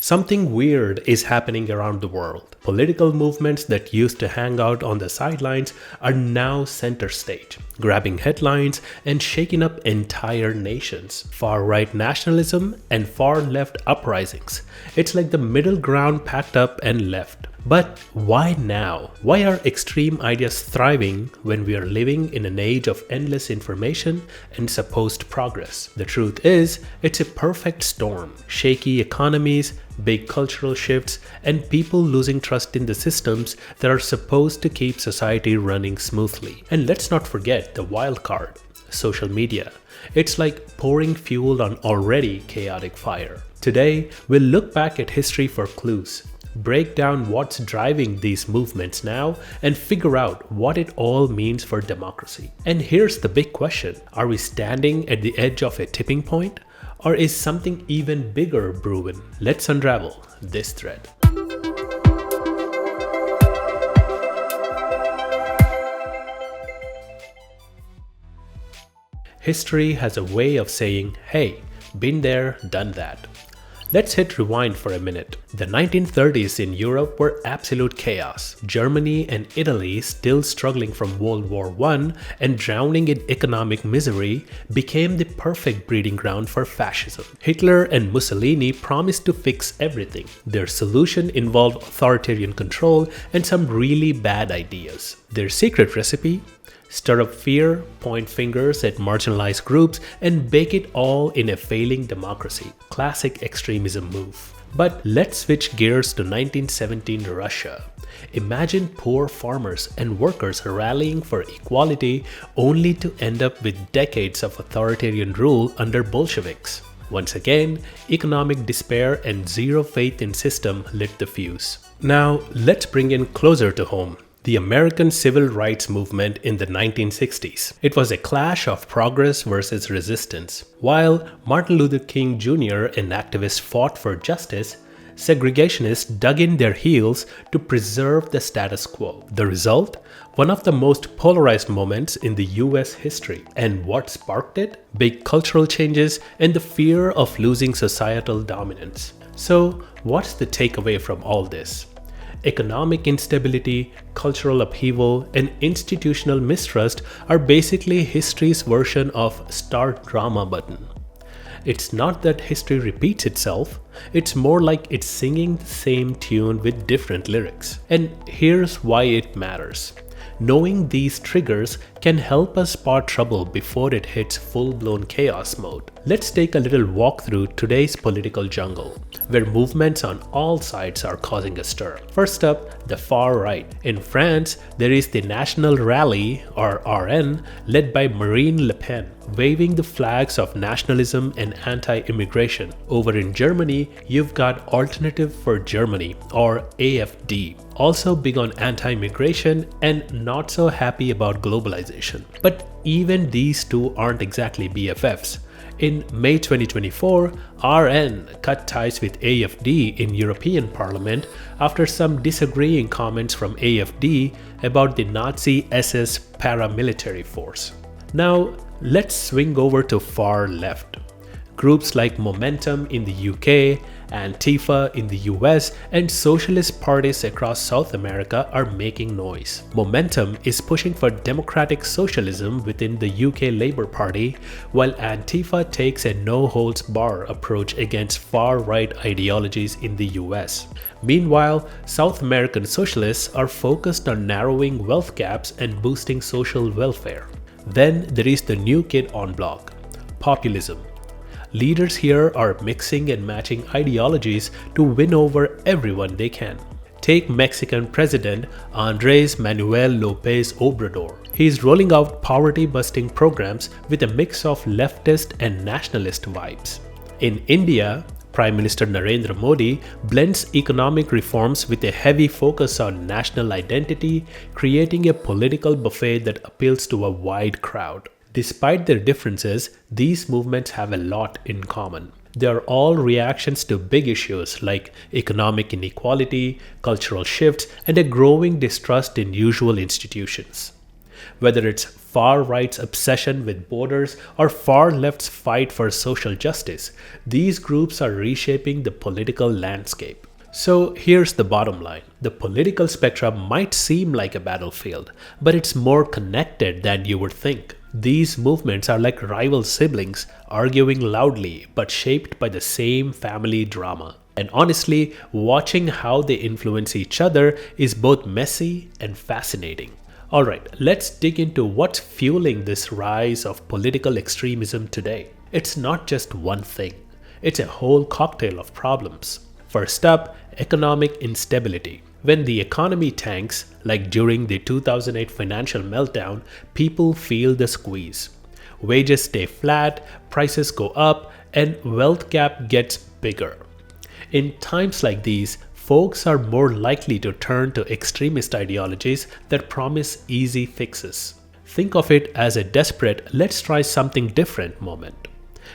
Something weird is happening around the world. Political movements that used to hang out on the sidelines are now center stage, grabbing headlines and shaking up entire nations. Far-right nationalism and far-left uprisings. It's like the middle ground packed up and left. But why now? Why are extreme ideas thriving when we are living in an age of endless information and supposed progress? The truth is, it's a perfect storm. Shaky economies, big cultural shifts, and people losing trust in the systems that are supposed to keep society running smoothly. And let's not forget the wild card, social media. It's like pouring fuel on already chaotic fire. Today, we'll look back at history for clues, break down what's driving these movements now, and figure out what it all means for democracy. And here's the big question. Are we standing at the edge of a tipping point? Or is something even bigger brewing? Let's unravel this thread. History has a way of saying, hey, been there, done that. Let's hit rewind for a minute. The 1930s in Europe were absolute chaos. Germany and Italy, still struggling from World War I and drowning in economic misery, became the perfect breeding ground for fascism. Hitler and Mussolini promised to fix everything. Their solution involved authoritarian control and some really bad ideas. Their secret recipe? Stir up fear, point fingers at marginalized groups, and bake it all in a failing democracy. Classic extremism move. But let's switch gears to 1917 Russia. Imagine poor farmers and workers rallying for equality only to end up with decades of authoritarian rule under Bolsheviks. Once again, economic despair and zero faith in system lit the fuse. Now, let's bring in closer to home. The American civil rights movement in the 1960s. It was a clash of progress versus resistance. While Martin Luther King Jr. and activists fought for justice, segregationists dug in their heels to preserve the status quo. The result? One of the most polarized moments in the US history. And what sparked it? Big cultural changes and the fear of losing societal dominance. So, what's the takeaway from all this? Economic instability, cultural upheaval, and institutional mistrust are basically history's version of start drama button. It's not that history repeats itself, it's more like it's singing the same tune with different lyrics. And here's why it matters. Knowing these triggers can help us spot trouble before it hits full-blown chaos mode. Let's take a little walk through today's political jungle, where movements on all sides are causing a stir. First up, the far right. In France, there is the National Rally, or RN, led by Marine Le Pen, waving the flags of nationalism and anti-immigration. Over in Germany, you've got Alternative for Germany, or AfD, also big on anti-immigration and not so happy about globalization. But even these two aren't exactly BFFs. In May 2024, RN cut ties with AfD in European Parliament after some disagreeing comments from AfD about the Nazi SS paramilitary force. Now, let's swing over to far left. Groups like Momentum in the UK, Antifa in the US, and socialist parties across South America are making noise. Momentum is pushing for democratic socialism within the UK Labour Party, while Antifa takes a no-holds-barred approach against far-right ideologies in the US. Meanwhile, South American socialists are focused on narrowing wealth gaps and boosting social welfare. Then there is the new kid on block, populism. Leaders here are mixing and matching ideologies to win over everyone they can. Take Mexican President Andrés Manuel López Obrador. He is rolling out poverty-busting programs with a mix of leftist and nationalist vibes. In India, Prime Minister Narendra Modi blends economic reforms with a heavy focus on national identity, creating a political buffet that appeals to a wide crowd. Despite their differences, these movements have a lot in common. They are all reactions to big issues like economic inequality, cultural shifts, and a growing distrust in usual institutions. Whether it's far-right's obsession with borders or far-left's fight for social justice, these groups are reshaping the political landscape. So here's the bottom line. The political spectrum might seem like a battlefield, but it's more connected than you would think. These movements are like rival siblings arguing loudly but shaped by the same family drama. And honestly, watching how they influence each other is both messy and fascinating. Alright, let's dig into what's fueling this rise of political extremism today. It's not just one thing, it's a whole cocktail of problems. First up, economic instability. When the economy tanks, like during the 2008 financial meltdown, people feel the squeeze. Wages stay flat, prices go up, and wealth gap gets bigger. In times like these, folks are more likely to turn to extremist ideologies that promise easy fixes. Think of it as a desperate, let's try something different moment.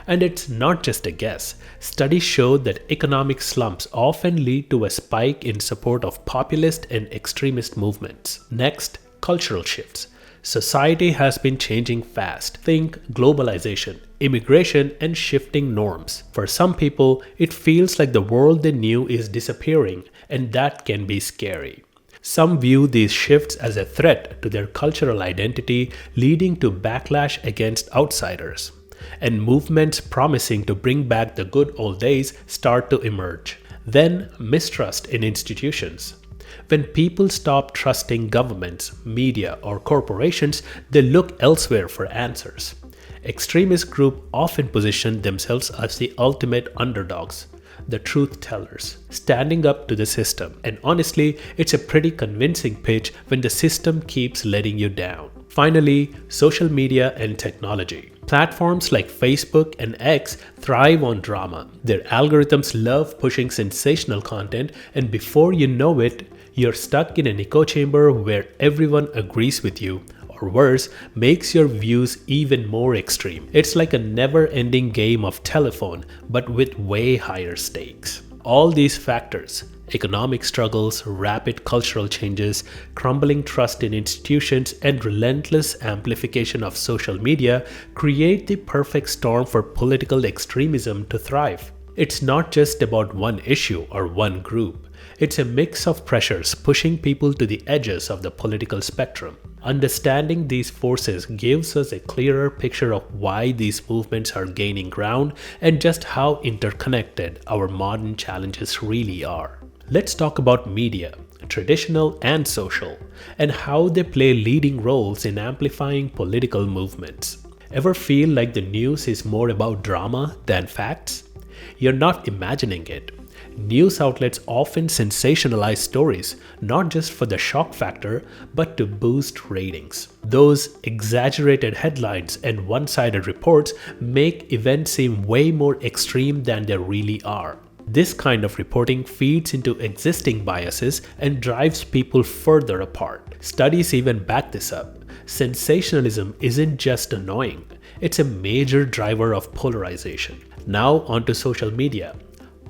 And it's not just a guess. Studies show that economic slumps often lead to a spike in support of populist and extremist movements. Next, cultural shifts. Society has been changing fast. Think globalization, immigration, and shifting norms. For some people, it feels like the world they knew is disappearing, and that can be scary. Some view these shifts as a threat to their cultural identity, leading to backlash against outsiders. And movements promising to bring back the good old days start to emerge. Then, mistrust in institutions. When people stop trusting governments, media, or corporations, they look elsewhere for answers. Extremist groups often position themselves as the ultimate underdogs, the truth tellers, standing up to the system. And honestly, it's a pretty convincing pitch when the system keeps letting you down. Finally, social media and technology. Platforms like Facebook and X thrive on drama. Their algorithms love pushing sensational content, and before you know it, you're stuck in an echo chamber where everyone agrees with you, or worse, makes your views even more extreme. It's like a never-ending game of telephone, but with way higher stakes. All these factors, economic struggles, rapid cultural changes, crumbling trust in institutions, and relentless amplification of social media create the perfect storm for political extremism to thrive. It's not just about one issue or one group. It's a mix of pressures pushing people to the edges of the political spectrum. Understanding these forces gives us a clearer picture of why these movements are gaining ground and just how interconnected our modern challenges really are. Let's talk about media, traditional and social, and how they play leading roles in amplifying political movements. Ever feel like the news is more about drama than facts? You're not imagining it. News outlets often sensationalize stories, not just for the shock factor, but to boost ratings. Those exaggerated headlines and one-sided reports make events seem way more extreme than they really are. This kind of reporting feeds into existing biases and drives people further apart. Studies even back this up. Sensationalism isn't just annoying, it's a major driver of polarization. Now onto social media.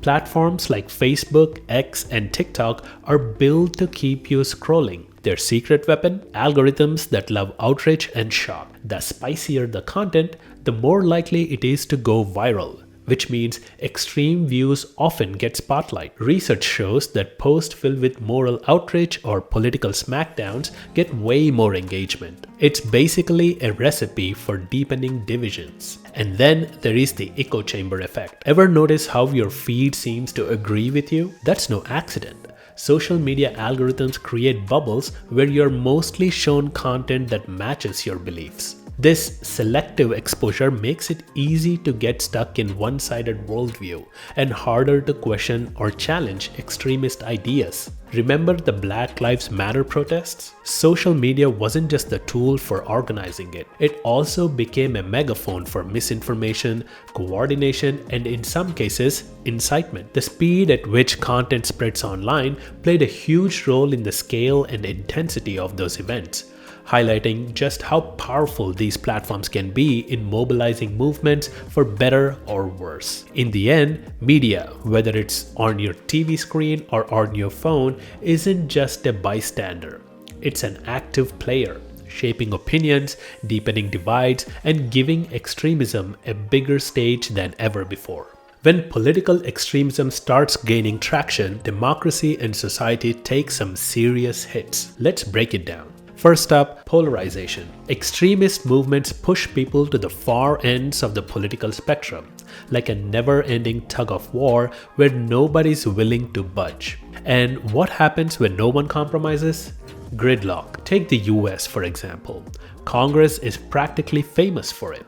Platforms like Facebook, X, and TikTok are built to keep you scrolling. Their secret weapon? Algorithms that love outrage and shock. The spicier the content, the more likely it is to go viral, which means extreme views often get spotlight. Research shows that posts filled with moral outrage or political smackdowns get way more engagement. It's basically a recipe for deepening divisions. And then there is the echo chamber effect. Ever notice how your feed seems to agree with you? That's no accident. Social media algorithms create bubbles where you're mostly shown content that matches your beliefs. This selective exposure makes it easy to get stuck in one-sided worldview and harder to question or challenge extremist ideas. Remember the Black Lives Matter protests? Social media wasn't just the tool for organizing it. It also became a megaphone for misinformation, coordination, and in some cases, incitement. The speed at which content spreads online played a huge role in the scale and intensity of those events, highlighting just how powerful these platforms can be in mobilizing movements for better or worse. In the end, media, whether it's on your TV screen or on your phone, isn't just a bystander. It's an active player, shaping opinions, deepening divides, and giving extremism a bigger stage than ever before. When political extremism starts gaining traction, democracy and society take some serious hits. Let's break it down. First up, polarization. Extremist movements push people to the far ends of the political spectrum, like a never-ending tug of war where nobody's willing to budge. And what happens when no one compromises? Gridlock. Take the US, for example. Congress is practically famous for it.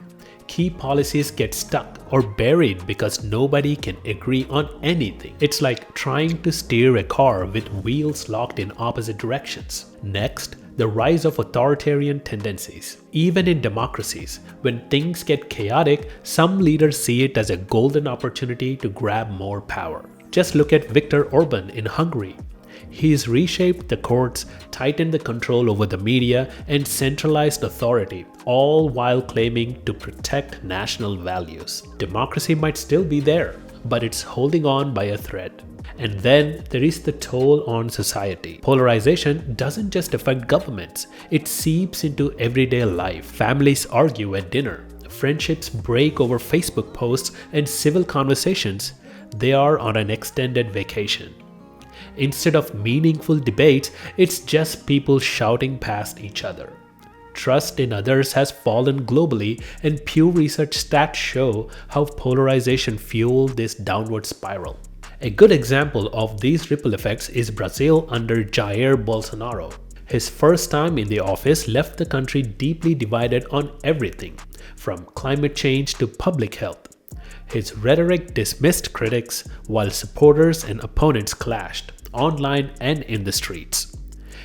Key policies get stuck or buried because nobody can agree on anything. It's like trying to steer a car with wheels locked in opposite directions. Next, the rise of authoritarian tendencies. Even in democracies, when things get chaotic, some leaders see it as a golden opportunity to grab more power. Just look at Viktor Orban in Hungary. He's reshaped the courts, tightened the control over the media, and centralized authority, all while claiming to protect national values. Democracy might still be there, but it's holding on by a thread. And then there is the toll on society. Polarization doesn't just affect governments, it seeps into everyday life. Families argue at dinner, friendships break over Facebook posts, and civil conversations, they are on an extended vacation. Instead of meaningful debates, it's just people shouting past each other. Trust in others has fallen globally, and Pew Research stats show how polarization fueled this downward spiral. A good example of these ripple effects is Brazil under Jair Bolsonaro. His first time in the office left the country deeply divided on everything, from climate change to public health. His rhetoric dismissed critics, while supporters and opponents clashed, online and in the streets.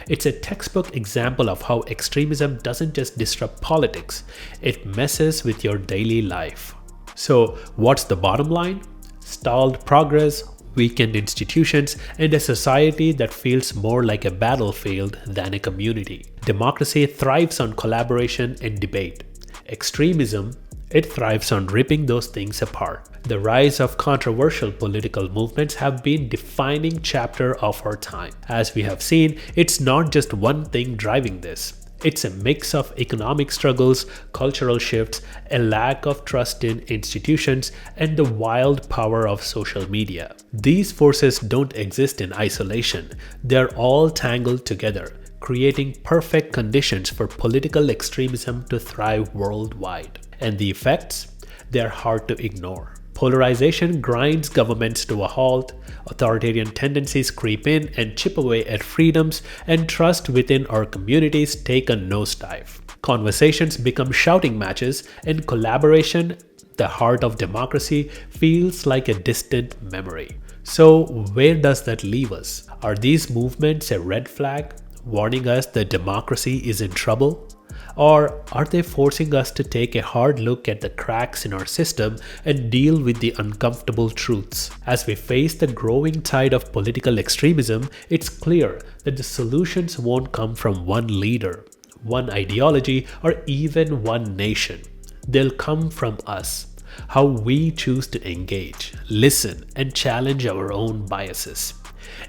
It's a textbook example of how extremism doesn't just disrupt politics, it messes with your daily life. So, what's the bottom line? Stalled progress, weakened institutions, and a society that feels more like a battlefield than a community. Democracy thrives on collaboration and debate. Extremism, it thrives on ripping those things apart. The rise of controversial political movements have been a defining chapter of our time. As we have seen, it's not just one thing driving this. It's a mix of economic struggles, cultural shifts, a lack of trust in institutions, and the wild power of social media. These forces don't exist in isolation. They're all tangled together, creating perfect conditions for political extremism to thrive worldwide. And the effects? They're hard to ignore. Polarization grinds governments to a halt, authoritarian tendencies creep in and chip away at freedoms, and trust within our communities take a nosedive. Conversations become shouting matches, and collaboration, the heart of democracy, feels like a distant memory. So where does that leave us? Are these movements a red flag, warning us that democracy is in trouble? Or are they forcing us to take a hard look at the cracks in our system and deal with the uncomfortable truths? As we face the growing tide of political extremism, it's clear that the solutions won't come from one leader, one ideology, or even one nation. They'll come from us, how we choose to engage, listen, and challenge our own biases.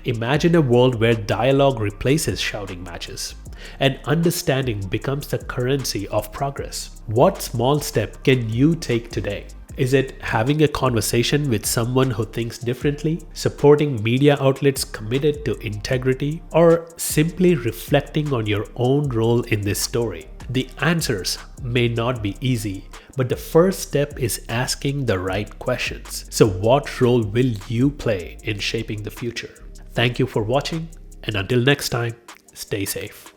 Imagine a world where dialogue replaces shouting matches, and understanding becomes the currency of progress. What small step can you take today? Is it having a conversation with someone who thinks differently, supporting media outlets committed to integrity, or simply reflecting on your own role in this story? The answers may not be easy, but the first step is asking the right questions. So what role will you play in shaping the future? Thank you for watching, and until next time, stay safe.